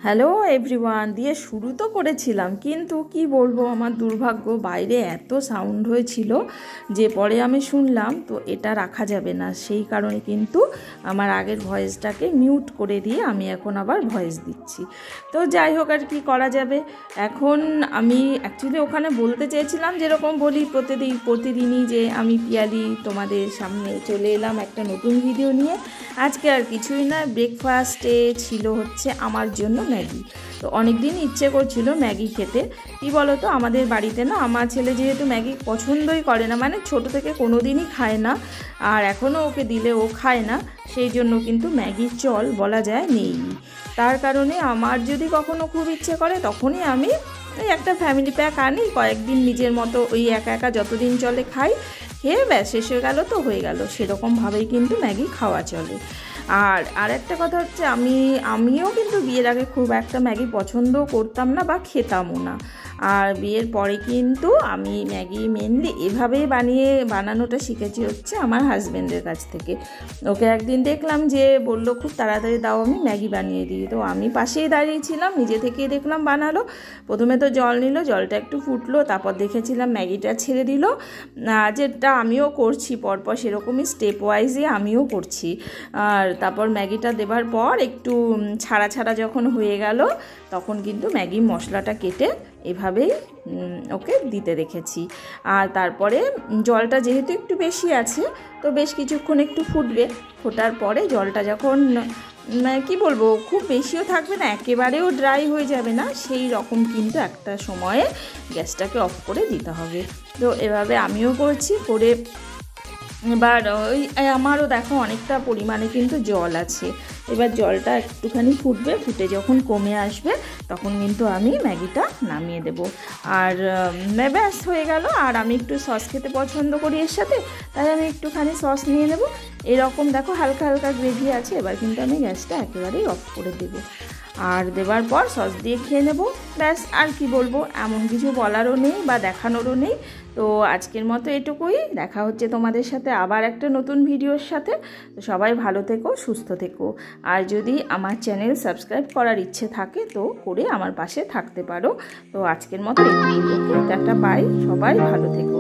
Hello everyone দিয়ে শুরু তো করেছিলাম, কিন্তু কি বলবো, আমার দুর্ভাগ্য বাইরে এত সাউন্ড হয়েছিল যে পরে আমি শুনলাম তো এটা রাখা যাবে না। সেই কারণে কিন্তু আমার আগের ভয়েসটাকে মিউট করে দিয়ে আমি এখন আবার ভয়েস দিচ্ছি। তো যাই হোক, আর কি করা যাবে। এখন আমি অ্যাকচুয়ালি ওখানে বলতে চেয়েছিলাম যেরকম বলি প্রতিদিনই যে আমি পিয়ালি তোমাদের সামনে চলে এলাম একটা নতুন ভিডিও নিয়ে। আজকে আর কিছুই না, ব্রেকফাস্টে ছিল হচ্ছে আমার জন্য ম্যাগি। তো অনেক দিন ইচ্ছে করছিল ম্যাগি খেতে। কি বলো তো, আমাদের বাড়িতে না আমার ছেলে যেহেতু ম্যাগি পছন্দই করে না, মানে ছোট থেকে কোনো দিনই খায় না, আর এখনও ওকে দিলে ও খায় না, সেই জন্য কিন্তু ম্যাগির চল বলা যায় নেই। তার কারণে আমার যদি কখনো খুব ইচ্ছে করে তখনই আমি ওই একটা ফ্যামিলি প্যাক আনি, কয়েকদিন নিজের মতো ওই একা একা যতদিন চলে খাই, খেয়ে ব্যাস শেষ হয়ে গেল তো হয়ে গেল, সেরকমভাবেই কিন্তু ম্যাগি খাওয়া চলে। আর একটা কথা হচ্ছে, আমিও কিন্তু বিয়ের আগে খুব একটা ম্যাগি পছন্দও করতাম না বা খেতামও না। আর বিয়ের পরে কিন্তু আমি ম্যাগি মেনলি এভাবেই বানানোটা শিখেছি হচ্ছে আমার হাজব্যান্ডের কাছ থেকে। ওকে একদিন দেখলাম যে বললো খুব তাড়াতাড়ি দাও আমি ম্যাগি বানিয়ে দিই, তো আমি পাশেই দাঁড়িয়েছিলাম, নিজে থেকেই দেখলাম বানালো। প্রথমে তো জল নিল, জলটা একটু ফুটলো, তারপর দেখেছিলাম ম্যাগিটা ছেড়ে দিল, যেটা আমিও করছি পরপর সেরকমই স্টেপ ওয়াইজই আমিও করছি। আর তারপর ম্যাগিটা দেবার পর একটু ছাড়া ছাড়া যখন হয়ে গেল তখন কিন্তু ম্যাগি মশলাটা কেটে এভাবেই ওকে দিতে রেখেছি। আর তারপরে জলটা যেহেতু একটু বেশি আছে তো বেশ কিছুক্ষণ একটু ফুটবে, ফোটার পরে জলটা যখন কি বলবো খুব বেশিও থাকবে না, একেবারেও ড্রাই হয়ে যাবে না, সেই রকম কিন্তু একটা সময়ে গ্যাসটাকে অফ করে দিতে হবে। তো এভাবে আমিও করছি, করে এবার ওই আমারও দেখো অনেকটা পরিমাণে কিন্তু জল আছে। এবার জলটা একটুখানি ফুটবে, ফুটে যখন কমে আসবে তখন কিন্তু আমি ম্যাগিটা নামিয়ে দেব। আর ব্যাস হয়ে গেল। আর আমি একটু সস খেতে পছন্দ করি এর সাথে, তাই আমি একটুখানি সস নিয়ে নেব। এরকম দেখো হালকা হালকা গ্রেভি আছে। এবার কিন্তু আমি গ্যাসটা একেবারেই অফ করে দেবো, আর দেবার পর সস দিয়ে খেয়ে নেব। ব্যাস, আর কি বলবো, এমন কিছু বলারও নেই বা দেখানোরও নেই। তো আজকের মতো এটুকুই, দেখা হচ্ছে তোমাদের সাথে আবার একটা নতুন ভিডিওর সাথে। তো সবাই ভালো থেকো, সুস্থ থেকো। আর যদি আমার চ্যানেল সাবস্ক্রাইব করার ইচ্ছে থাকে তো করে আমার পাশে থাকতে পারো। তো আজকের মতো এটুকুই, টাটা, বাই, সবাই ভালো থেকো।